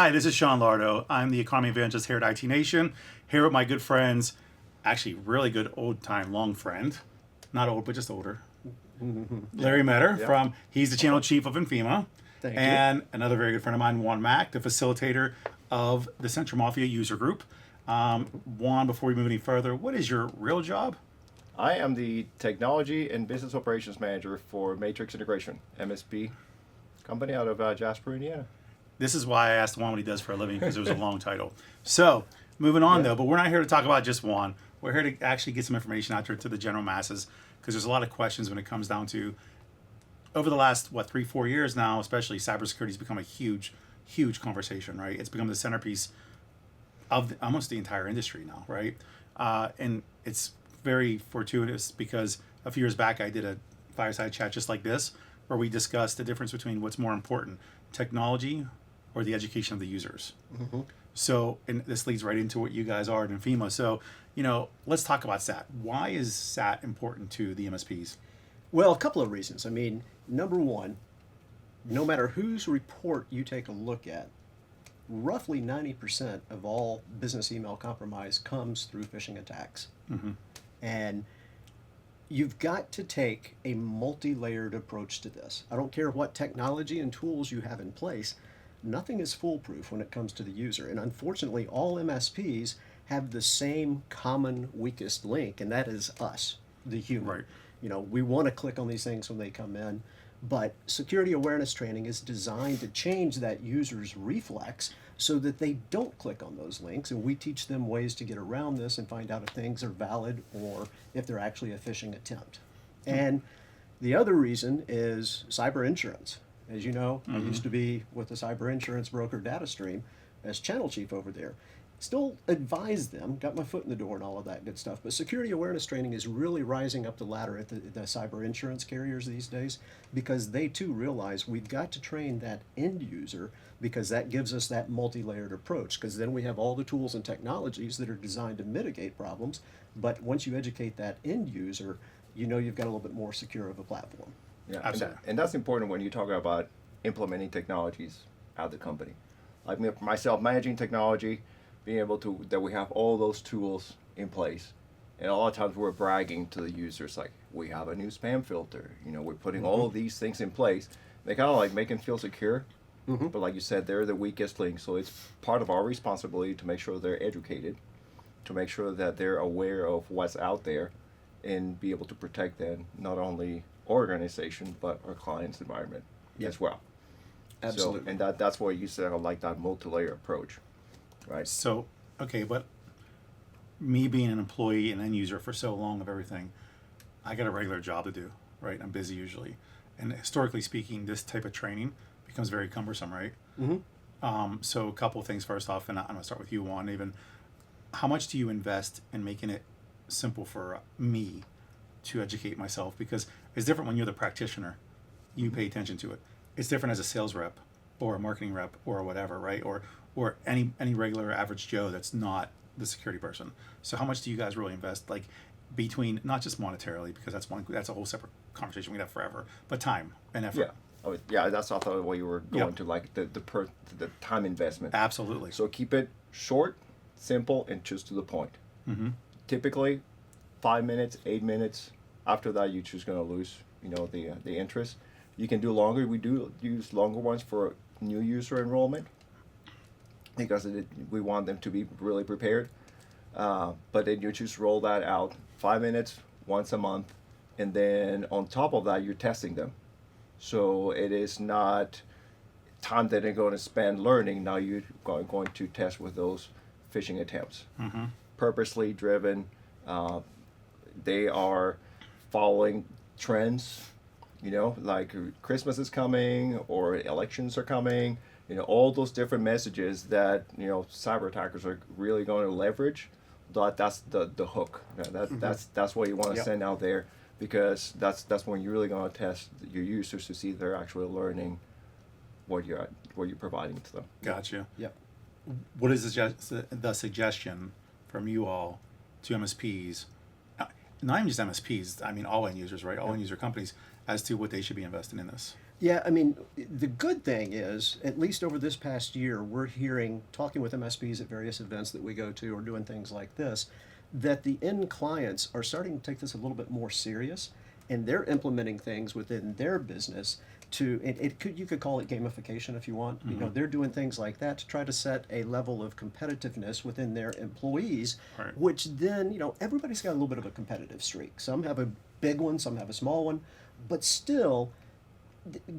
Hi, this is Sean Lardo. I'm the economy evangelist here at IT Nation, here with my good friends, actually really good old-time long friend, not old, but just older, Larry Meador he's the channel chief of Infima, Thank you. and another very good friend of mine, Juan Mack, the facilitator of the Central Mafia user group. Juan, before we move any further, what is your real job? I am the Technology and Business Operations Manager for Matrix Integration, MSP company out of Jasper, Indiana. This is why I asked Juan what he does for a living, because it was a long title. So, moving on though, but we're not here to talk about just Juan. We're here to actually get some information out there to the general masses, because there's a lot of questions when it comes down to, over the last, 3-4 years now, especially cybersecurity has become a huge conversation, right? It's become the centerpiece of almost the entire industry now, right? And it's very fortuitous because a few years back I did a fireside chat just like this, where we discussed the difference between what's more important, technology or the education of the users. Mm-hmm. So, and this leads right into what you guys are at Infima. So, let's talk about SAT. Why is SAT important to the MSPs? Well, a couple of reasons. I mean, number one, no matter whose report you take a look at, roughly 90% of all business email compromise comes through phishing attacks. Mm-hmm. And you've got to take a multi-layered approach to this. I don't care what technology and tools you have in place, nothing is foolproof when it comes to the user. And unfortunately, all MSPs have the same common weakest link, and that is us, the human. Right. We want to click on these things when they come in, but security awareness training is designed to change that user's reflex so that they don't click on those links, and we teach them ways to get around this and find out if things are valid or if they're actually a phishing attempt. And the other reason is cyber insurance. As you know, I used to be with the cyber insurance broker DataStream as channel chief over there. Still advise them, got my foot in the door and all of that good stuff, but security awareness training is really rising up the ladder at the cyber insurance carriers these days, because they too realize we've got to train that end user, because that gives us that multi-layered approach, because then we have all the tools and technologies that are designed to mitigate problems, but once you educate that end user, you've got a little bit more secure of a platform. Yeah, Absolutely. And that's important when you talk about implementing technologies at the company. Like myself, managing technology, being able to, that we have all those tools in place. And a lot of times we're bragging to the users, like, we have a new spam filter, we're putting all of these things in place. They kind of like make them feel secure, but like you said, they're the weakest link. So it's part of our responsibility to make sure they're educated, to make sure that they're aware of what's out there, and be able to protect them, not only our organization, but our client's environment as well. Absolutely. So, and that's why you said I like that multi-layer approach. Right. So, okay, but me being an employee and end user for so long of everything, I got a regular job to do, right? I'm busy usually. And historically speaking, this type of training becomes very cumbersome, right? Mm-hmm. So a couple of things first off, and I'm going to start with you, Juan. Even, how much do you invest in making it simple for me to educate myself? Because it's different when you're the practitioner. You pay attention to it. It's different as a sales rep or a marketing rep or whatever, right? Or any regular average Joe that's not the security person. So how much do you guys really invest, like, between, not just monetarily, because that's a whole separate conversation we have forever, but time and effort? Yeah. Oh, yeah. That's I thought what you were going to, like the time investment. Absolutely. So keep it short, simple, and just to the point. Mm-hmm. Typically, 5 minutes, 8 minutes. After that, you're just gonna lose, the interest. You can do longer. We do use longer ones for new user enrollment, because we want them to be really prepared. But then you just roll that out 5 minutes once a month, and then on top of that, you're testing them. So it is not time that they're going to spend learning. Now you're going to test with those phishing attempts. Mm-hmm. Purposely driven. They are following trends, like Christmas is coming or elections are coming. All those different messages that, cyber attackers are really going to leverage. That's the hook. That's what you want to send out there, because that's when you're really going to test your users to see if they're actually learning what you're providing to them. Gotcha. Yep. What is the suggestion from you all to MSPs, not even just MSPs, I mean all end users, right? All end user companies, as to what they should be investing in this? Yeah, I mean, the good thing is, at least over this past year, we're hearing, talking with MSPs at various events that we go to or doing things like this, that the end clients are starting to take this a little bit more serious, and they're implementing things within their business to, you could call it gamification if you want. You know, they're doing things like that to try to set a level of competitiveness within their employees, Right. which then, everybody's got a little bit of a competitive streak. Some have a big one, some have a small one, but still,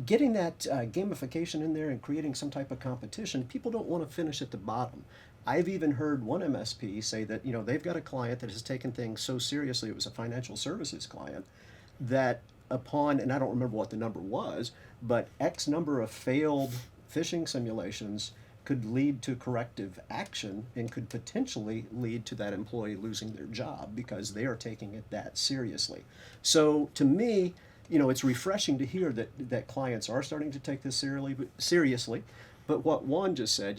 getting that gamification in there and creating some type of competition, people don't want to finish at the bottom. I've even heard one MSP say that they've got a client that has taken things so seriously. It was a financial services client that upon, and I don't remember what the number was, but X number of failed phishing simulations could lead to corrective action and could potentially lead to that employee losing their job because they are taking it that seriously. So to me, it's refreshing to hear that clients are starting to take this seriously. But what Juan just said,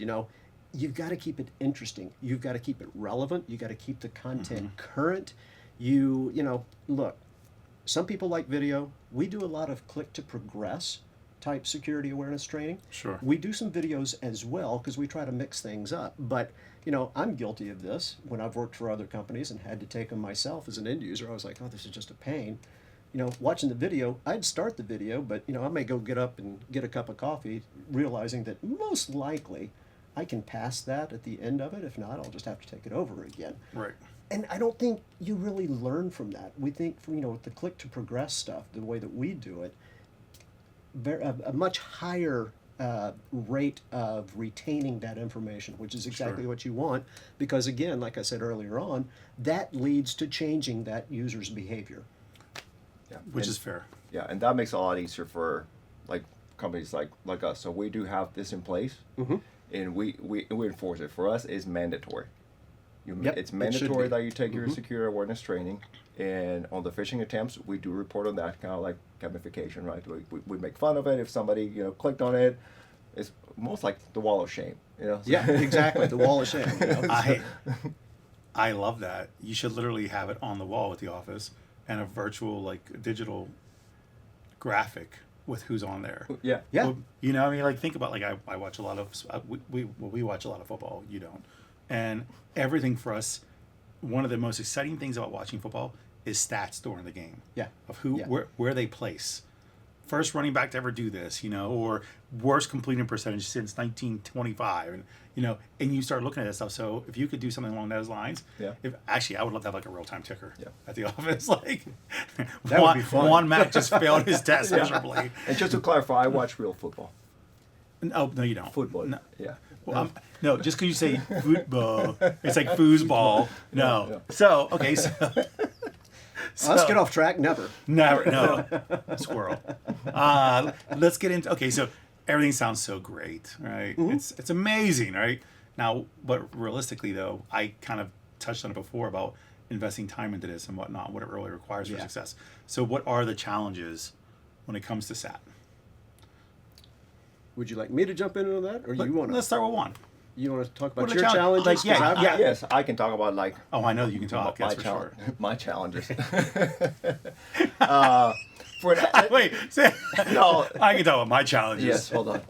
you've got to keep it interesting. You've got to keep it relevant. You've got to keep the content current. Look, some people like video. We do a lot of click to progress type security awareness training. Sure. We do some videos as well because we try to mix things up. But, I'm guilty of this when I've worked for other companies and had to take them myself as an end user. I was like, oh, this is just a pain. Watching the video, I'd start the video, but, I may go get up and get a cup of coffee, realizing that most likely I can pass that at the end of it. If not, I'll just have to take it over again. Right. And I don't think you really learn from that. We think, from, the click to progress stuff, the way that we do it, a much higher rate of retaining that information, which is exactly Sure. what you want, because again, like I said earlier on, that leads to changing that user's behavior. Yeah. Which And- is fair. Yeah, and that makes it a lot easier for like companies like us. So we do have this in place, and we enforce it. For us, it's mandatory. Yep, It's it should mandatory be. that you take your security awareness training, and on the phishing attempts, we do report on that, kind of like gamification, right? We make fun of it if somebody clicked on it. It's most like the wall of shame, Yeah, exactly. The wall of shame. I love that. You should literally have it on the wall at the office and a virtual, like, digital graphic with who's on there. Yeah. Yeah. Well, think about, like, I watch a lot of, we watch a lot of football. You don't. And everything for us, one of the most exciting things about watching football is stats during the game. Yeah. Of who, Yeah. where they place. First running back to ever do this, or worst completing percentage since 1925. And you start looking at that stuff. So if you could do something along those lines, Yeah. Actually, I would love to have like a real-time ticker Yeah. at the office. Like, That would be fun. Juan Mac just failed his test miserably. And just to clarify, I watch real football. Oh, no, you don't. Football. No. Yeah. Well, no, just because you say football, it's like foosball. No. Yeah. So, okay, so Let's get off track. Never. Never, no. Squirrel. Let's get into, okay, so everything sounds so great, right? It's amazing, right? Now, but realistically, though, I kind of touched on it before about investing time into this and whatnot, what it really requires for Yeah. success. So what are the challenges when it comes to SAT? Would you like me to jump in on that, or you want Let's to? start with one. You want to talk What about are the your challenge- challenges? like, 'Cause yeah, I've- Yes, I can talk about like Oh, I know that you can talk, my that's for sure. my challenges. For an, Wait, say, no. I can talk about my challenges. Yes, hold on.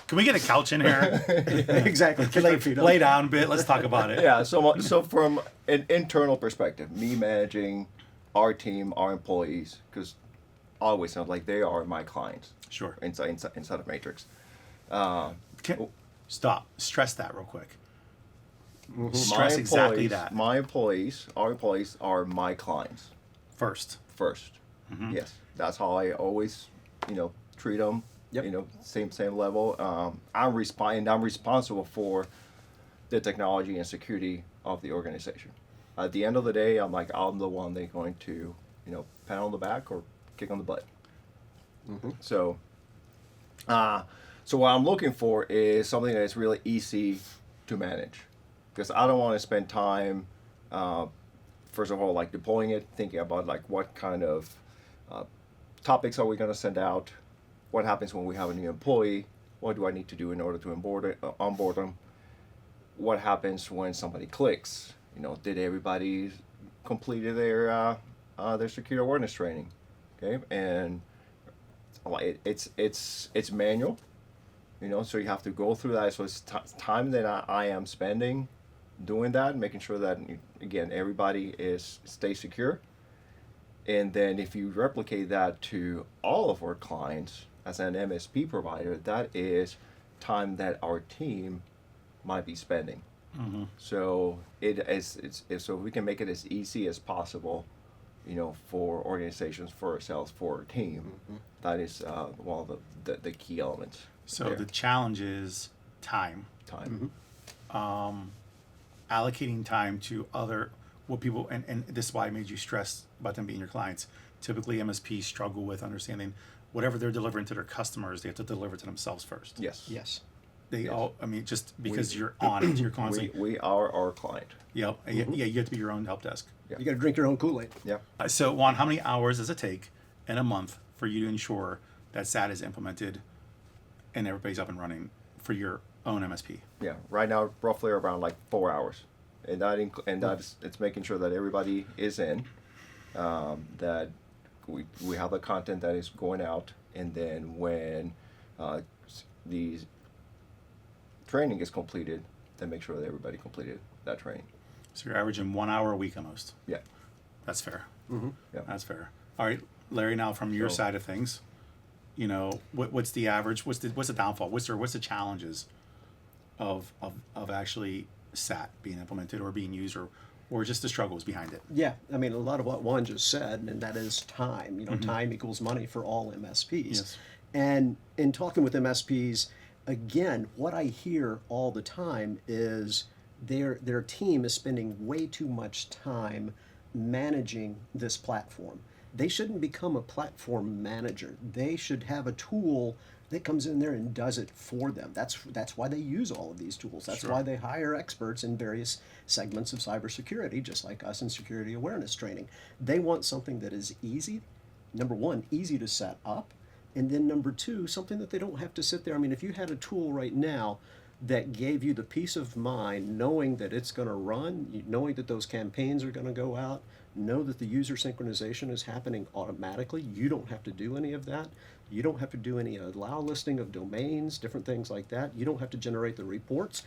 Can we get a couch in here? exactly. Kick your feet up. Lay down a bit. Let's talk about it. Yeah, so from an internal perspective, me managing our team, our employees, because I always sound like they are my clients Sure. inside of Matrix. Stop. Stress that real quick. My Stress exactly employees- that. My employees, our employees are my clients First. first. Yes, that's how I always, treat them. Yep. Same level. I'm responsible for the technology and security of the organization. At the end of the day, I'm the one they're going to, pat on the back or kick on the butt. So what I'm looking for is something that is really easy to manage, because I don't want to spend time, first of all, like deploying it, thinking about like what kind of topics are we going to send out, what happens when we have a new employee, what do I need to do in order to onboard them, what happens when somebody clicks, did everybody complete their security awareness training, okay, and it's manual, so you have to go through that. So it's time that I am spending doing that, making sure that, again, everybody stays secure. And then if you replicate that to all of our clients as an MSP provider, that is time that our team might be spending. So so we can make it as easy as possible, for organizations, for ourselves, for our team. That is one of the key elements. So there. the challenge is time. Time. Allocating time to what people, and this is why I made you stress about them being your clients. Typically MSPs struggle with understanding whatever they're delivering to their customers, they have to deliver to themselves first. Yes. Yes. They Yes. all, I mean, just because you're on it, you're constantly, We are our client. yeah, you have to be your own help desk. Yeah. You got to drink your own Kool-Aid. Yeah. So Juan, how many hours does it take in a month for you to ensure that SAT is implemented and everybody's up and running for your own MSP? Yeah. Right now, roughly around like 4 hours, and it's making sure that everybody is in, that we have the content that is going out, and then when the training is completed, then make sure that everybody completed that training. So you're averaging 1 hour a week almost. Yeah. That's fair. Yeah. That's fair. All right, Larry, now from your So- side of things, what's the average? What's the downfall? What's the challenges of actually SAT being implemented or being used, or just the struggles behind it? Yeah, I mean, a lot of what Juan just said, and that is time. Time equals money for all MSPs. Yes. And in talking with MSPs, again, what I hear all the time is their team is spending way too much time managing this platform. They shouldn't become a platform manager. They should have a tool that comes in there and does it for them. That's why they use all of these tools. That's Sure. why they hire experts in various segments of cybersecurity, just like us in security awareness training. They want something that is easy, number one, easy to set up, and then number two, something that they don't have to sit there. I mean, if you had a tool right now that gave you the peace of mind knowing that it's going to run, knowing that those campaigns are going to go out, know that the user synchronization is happening automatically, you don't have to do any of that. You don't have to do any allow listing of domains, different things like that. You don't have to generate the reports.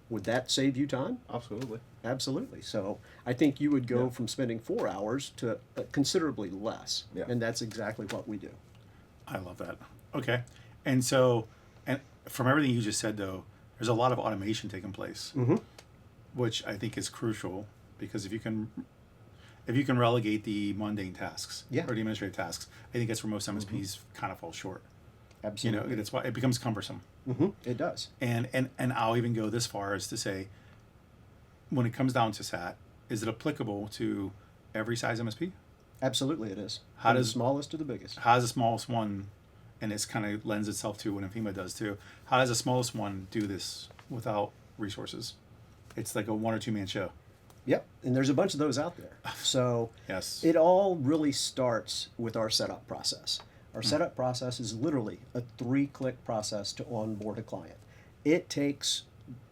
Would that save you time? Absolutely. Absolutely. So I think you would go Yeah. from spending 4 hours to considerably less. Yeah. And that's exactly what we do. I love that. Okay, and so, and from everything you just said, though, there's a lot of automation taking place, which I think is crucial, because if you can relegate the mundane tasks Yeah. or the administrative tasks, I think that's where most MSPs kind of fall short. Absolutely. That's why it becomes cumbersome. It does. And I'll even go this far as to say, when it comes down to SAT, is it applicable to every size MSP? Absolutely it is. How From the does- smallest to the biggest. How does the smallest one, and this kind of lends itself to what Infima does too, how does the smallest one do this without resources? It's like a 1 or 2 man show. Yep. And there's a bunch of those out there. So Yes. it all really starts with our setup process. Our setup process is literally a 3-click process to onboard a client. It takes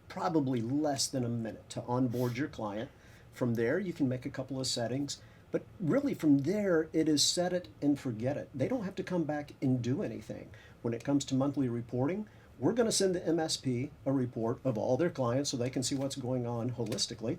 probably less than a minute to onboard your client. From there, you can make a couple of settings, but really from there, it is set it and forget it. They don't have to come back and do anything. When it comes to monthly reporting, we're going to send the MSP a report of all their clients so they can see what's going on holistically.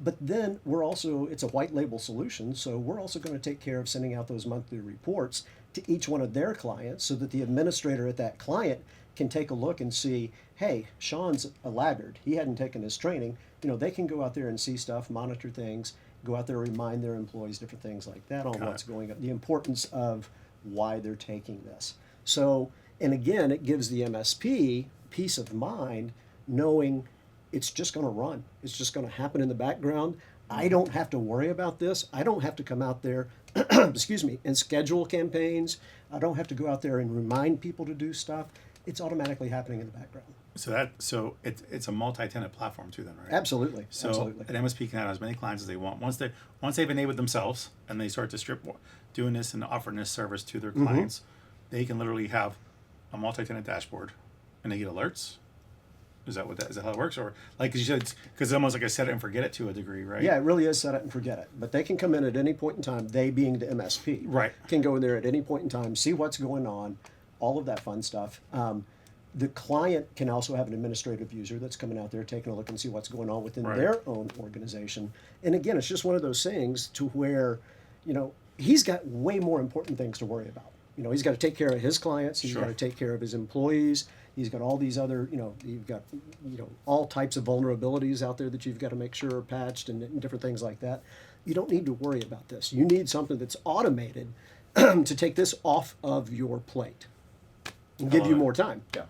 But then it's a white label solution, so we're also going to take care of sending out those monthly reports to each one of their clients so that the administrator at that client can take a look and see, hey, Sean's a laggard. He hadn't taken his training. They can go out there and see stuff, monitor things, go out there, remind their employees, different things like that on Got what's it. going on, the importance of why they're taking this. So, and again, it gives the MSP peace of mind knowing it's just going to run. It's just going to happen in the background. I don't have to worry about this. I don't have to come out there, excuse me, and schedule campaigns. I don't have to go out there and remind people to do stuff. It's automatically happening in the background. So it's a multi-tenant platform too, then, right? Absolutely. So Absolutely. an MSP can have as many clients as they want. Once they've enabled themselves and they start to doing this and offering this service to their clients, they can literally have a multi-tenant dashboard, and they get alerts. Is that how it works? Or like, cause you said, because it's almost like I set it and forget it to a degree, right? Yeah, it really is set it and forget it. But they can come in at any point in time, they being the MSP. Right. Can go in there at any point in time, see what's going on, all of that fun stuff. The client can also have an administrative user that's coming out there taking a look and see what's going on within Right. their own organization. And again, it's just one of those things to where, he's got way more important things to worry about. He's got to take care of his clients. He's Sure. got to take care of his employees. He's got all these other, you've got, all types of vulnerabilities out there that you've got to make sure are patched and different things like that. You don't need to worry about this. You need something that's automated to take this off of your plate and give love you it. more time. Yeah,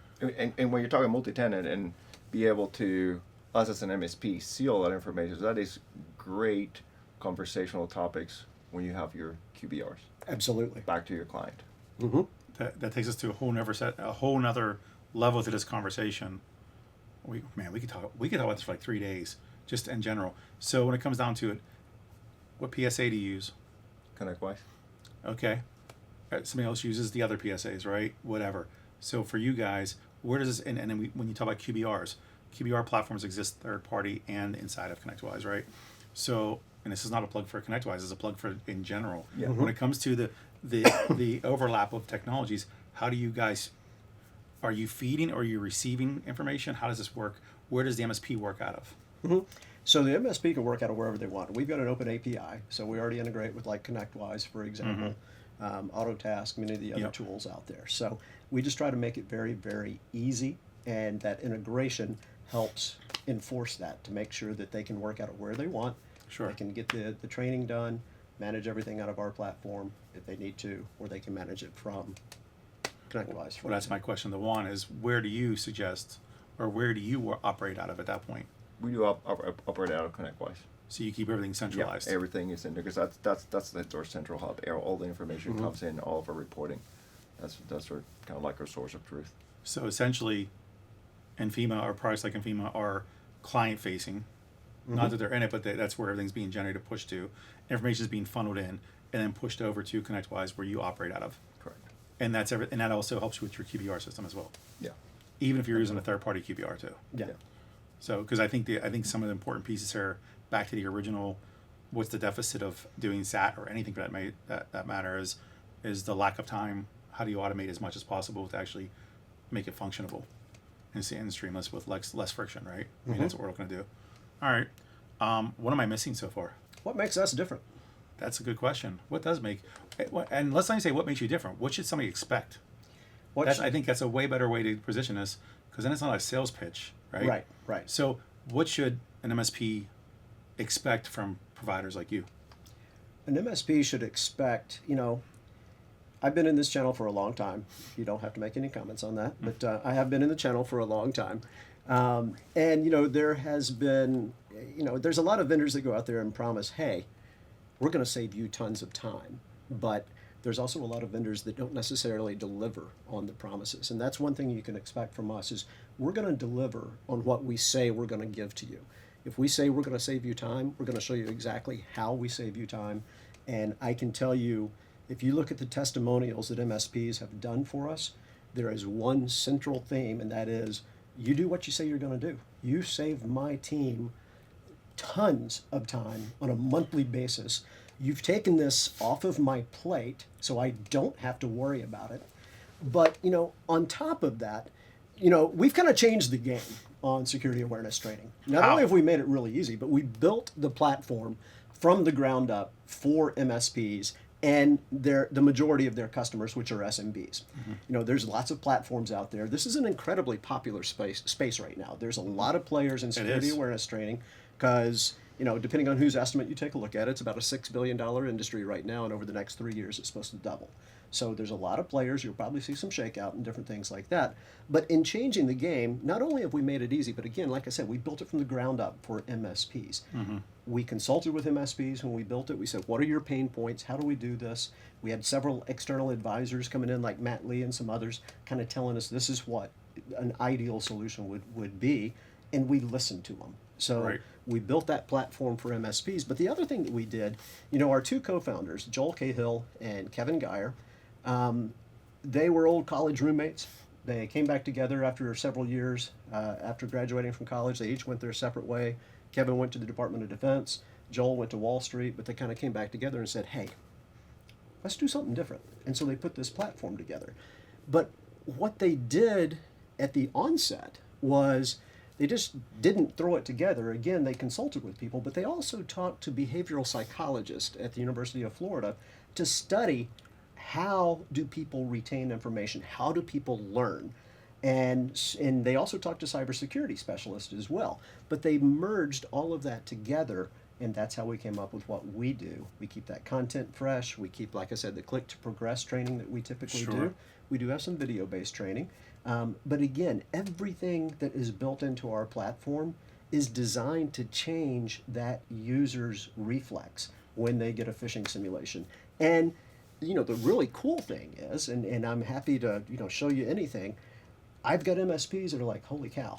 and when you're talking multi-tenant and be able to, us as an MSP, see all that information, that is great conversational topics when you have your QBRs Absolutely. back to your client. That takes us to a whole nother level to this conversation. We could talk about this for like 3 days, just in general. So when it comes down to it, what PSA do you use? ConnectWise. Okay. Somebody else uses the other PSAs, right? Whatever. So for you guys, where does this, and then when you talk about QBRs, QBR platforms exist third party and inside of ConnectWise, right? So, and this is not a plug for ConnectWise, it's a plug for in general. Yeah. When it comes to the overlap of technologies, how do you guys, are you feeding or are you receiving information? How does this work? Where does the MSP work out of? So the MSP can work out of wherever they want. We've got an open API, so we already integrate with like ConnectWise, for example, Autotask, many of the other Yep. tools out there. So we just try to make it very, very easy, and that integration helps enforce that to make sure that they can work out of where they want. Sure. They can get the training done, manage everything out of our platform if they need to, or they can manage it from ConnectWise. Well, that's my question. The one is, where do you suggest, or where do you operate out of at that point? We do operate out of ConnectWise. So you keep everything Yeah, centralized. everything is in there because that's our central hub. All the information comes in, all of our reporting. That's our kind of like our source of truth. So essentially, Infima or products like Infima are client facing. Not that they're in it, but that's where everything's being generated, pushed to. Information is being funneled in and then pushed over to ConnectWise, where you operate out of. Correct. And that's and that also helps you with your QBR system as well, Yeah. even if you're using a third party QBR too. Yeah. So, because I think some of the important pieces here, back to the original, what's the deficit of doing SAT or anything for that matter is the lack of time. How do you automate as much as possible to actually make it functionable and streamless with less friction, right? I mean, that's what we're looking to do. All right. What am I missing so far? What makes us different? That's a good question. What does make, and let's not say what makes you different. What should somebody expect? I think that's a way better way to position this, because then it's not a sales pitch, right? Right. So what should an MSP expect from providers like you? An MSP should expect, I've been in this channel for a long time. You don't have to make any comments on that, but I have been in the channel for a long time. And, there has been, there's a lot of vendors that go out there and promise, hey, we're going to save you tons of time. But there's also a lot of vendors that don't necessarily deliver on the promises. And that's one thing you can expect from us is we're going to deliver on what we say we're going to give to you. If we say we're going to save you time, we're going to show you exactly how we save you time. And I can tell you, if you look at the testimonials that MSPs have done for us, there is one central theme, and that is you do what you say you're going to do. You save my team tons of time on a monthly basis. You've taken this off of my plate so I don't have to worry about it. But, on top of that, we've kind of changed the game on security awareness training. Not only have we made it really easy, but we built the platform from the ground up for MSPs and the majority of their customers, which are SMBs. There's lots of platforms out there. This is an incredibly popular space right now. There's a lot of players in security awareness training because, depending on whose estimate you take a look at, it's about a $6 billion industry right now, and over the next 3 years, it's supposed to double. So there's a lot of players. You'll probably see some shakeout and different things like that. But in changing the game, not only have we made it easy, but again, like I said, we built it from the ground up for MSPs. We consulted with MSPs when we built it. We said, what are your pain points? How do we do this? We had several external advisors coming in, like Matt Lee and some others, kind of telling us this is what an ideal solution would be, and we listened to them. So we built that platform for MSPs. But the other thing that we did, our two co-founders, Joel Cahill and Kevin Geyer, they were old college roommates. They came back together after several years. After graduating from college, they each went their separate way. Kevin went to the Department of Defense. Joel went to Wall Street, but they kind of came back together and said, hey, let's do something different. And so they put this platform together. But what they did at the onset was they just didn't throw it together. Again, they consulted with people, but they also talked to behavioral psychologists at the University of Florida to study how do people retain information, how do people learn. And they also talked to cybersecurity specialists as well. But they merged all of that together, and that's how we came up with what we do. We keep that content fresh. We keep, like I said, the click to progress training that we typically Sure. do. We do have some video-based training. But again, everything that is built into our platform is designed to change that user's reflex when they get a phishing simulation. And the really cool thing is, and I'm happy to show you anything, I've got MSPs that are like, holy cow,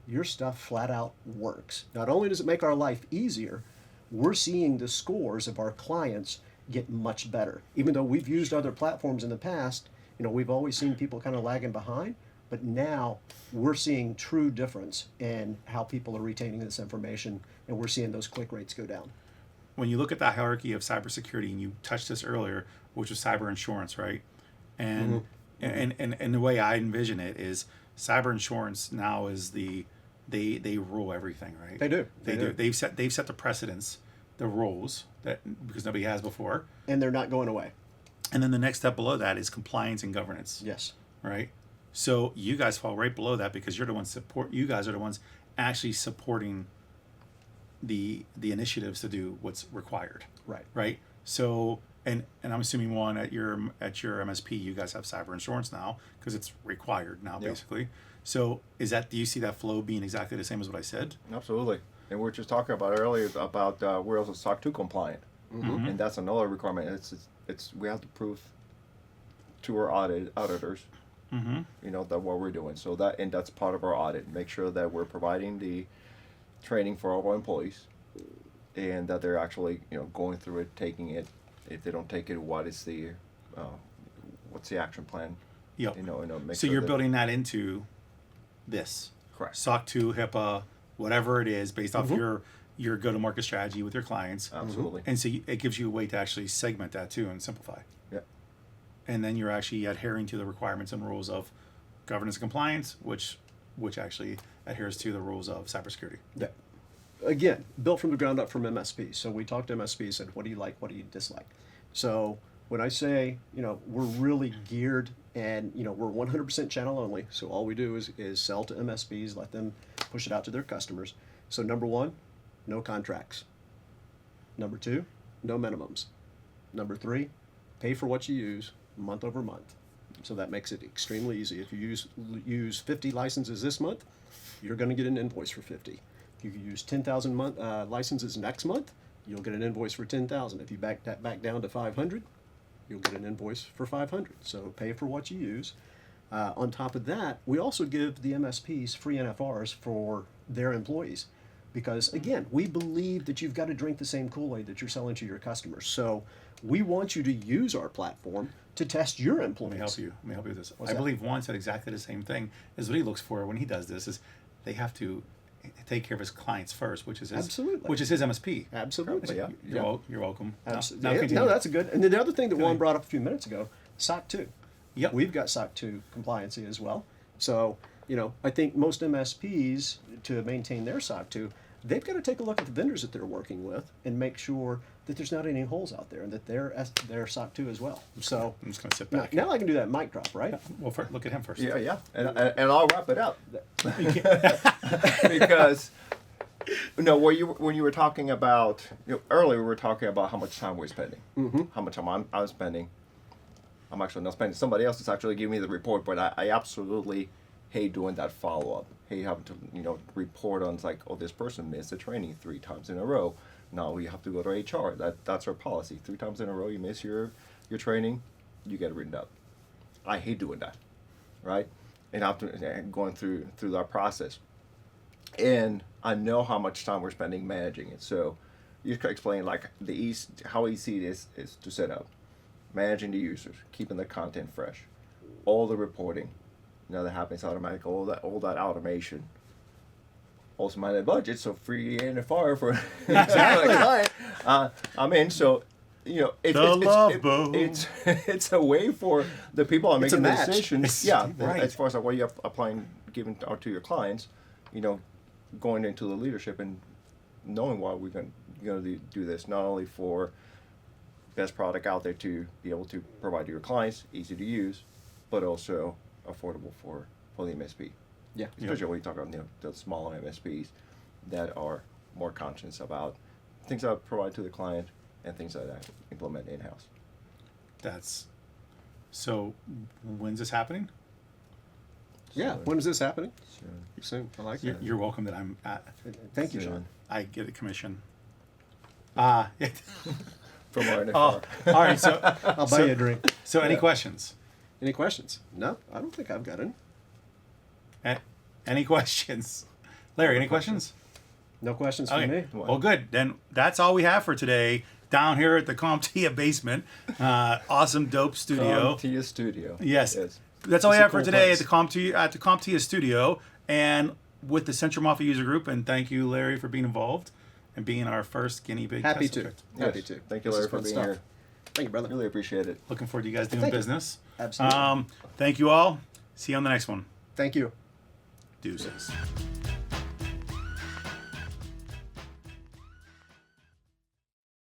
your stuff flat out works. Not only does it make our life easier, we're seeing the scores of our clients get much better. Even though we've used other platforms in the past, we've always seen people kind of lagging behind, but now we're seeing true difference in how people are retaining this information, and we're seeing those click rates go down. When you look at the hierarchy of cybersecurity, and you touched this earlier, which was cyber insurance, right? And and the way I envision it is cyber insurance now is they rule everything, right? They do. They do. They've set the precedents, the rules that because nobody has before. And they're not going away. And then the next step below that is compliance and governance. Yes. Right? So you guys fall right below that because you're the ones you guys are the ones actually supporting the initiatives to do what's required. Right. Right? So and I'm assuming one at your MSP you guys have cyber insurance now because it's required now basically. So do you see that flow being exactly the same as what I said? Absolutely. And we were just talking about earlier about we're also SOC 2 compliant, and that's another requirement. It's we have to prove to our auditors, that what we're doing. So that's part of our audit. Make sure that we're providing the training for all of our employees, and that they're actually going through it, taking it. If they don't take it, what's the action plan? Yep. Make So sure you're that- building that into this. Correct. SOC 2, HIPAA, whatever it is, based off your go-to-market strategy with your clients. Absolutely. And so it gives you a way to actually segment that too and simplify. Yeah. And then you're actually adhering to the requirements and rules of governance and compliance, which actually adheres to the rules of cybersecurity. Yeah. Again, built from the ground up from MSPs. So we talked to MSPs, said, what do you like, what do you dislike? So when I say, we're really geared and, we're 100% channel only. So all we do is sell to MSPs, let them push it out to their customers. So number one, no contracts. Number two, no minimums. Number three, pay for what you use month over month. So that makes it extremely easy. If you use 50 licenses this month, you're going to get an invoice for 50. If you use 10,000 licenses next month, you'll get an invoice for 10,000. If you back that back down to 500, you'll get an invoice for 500. So pay for what you use. On top of that, we also give the MSPs free NFRs for their employees. Because again, we believe that you've got to drink the same Kool-Aid that you're selling to your customers. So we want you to use our platform to test your employees. Let me help you with this. What's I that? believe Juan said exactly the same thing as what he looks for when he does this is they have to take care of his clients first, which is his MSP. Absolutely. Yeah. You're welcome. Now Absolutely. continue. No, that's a good. And then the other thing that Juan brought up a few minutes ago, SOC 2. Yep. We've got SOC 2 compliancy as well. So, I think most MSPs, to maintain their SOC 2, they've got to take a look at the vendors that they're working with and make sure that there's not any holes out there and that they're SOC 2 as well. So I'm just going to sit back. now I can do that mic drop, right? Well, look at him first. Yeah. And I'll wrap it up. Because when you were talking about earlier, we were talking about how much time we're spending, how much time I'm spending. I'm actually not spending. Somebody else is actually giving me the report, but I absolutely hate doing that follow up. Hate having to report on like, oh, this person missed the training 3 times in a row. Now we have to go to HR. That's our policy. 3 times in a row, you miss your training, you get written up. I hate doing that, right? And after going through that process. And I know how much time we're spending managing it. So you can explain like how easy it is to set up, managing the users, keeping the content fresh, all the reporting, that happens automatic, all that automation. Also manage budget, so free NFR for exactly. Client. I'm in. So you know, it's a way for the people that are It's a making the match. decisions. Right. As far as like what you're applying, giving out to your clients, you know, going into the leadership and knowing why we're going to do this, not only for best product out there to be able to provide to your clients, easy to use, but also affordable for the MSP. Yeah. Especially when you talk about, you know, the smaller MSPs that are more conscious about things that I provide to the client and things that I implement in-house. That's so. When's this happening? Yeah. So- When is this happening? So, Soon. I like You're, that. you're welcome that I'm at. Thank you, soon. Sean. I get a commission. From our NFR. Oh, all right. So, I'll buy you a drink. so any Yeah. questions? Any questions? No, I don't think I've got any. Any questions? Larry, any questions? No questions for Okay. me. Well, good. Then that's all we have for today down here at the CompTIA basement. Awesome, dope studio. Tia Studio. Yes. That's all we It's a have for cool today place. at the CompTIA studio and with the Central Mafia user group. And thank you, Larry, for being involved and being our first guinea pig. Happy test to. subject. Happy to. Thank you, This is Larry, for fun being stuff. here. Thank you, brother. Really appreciate it. Looking forward to you guys doing Thank you. business. Absolutely. Thank you all. See you on the next one. Thank you. Deuces.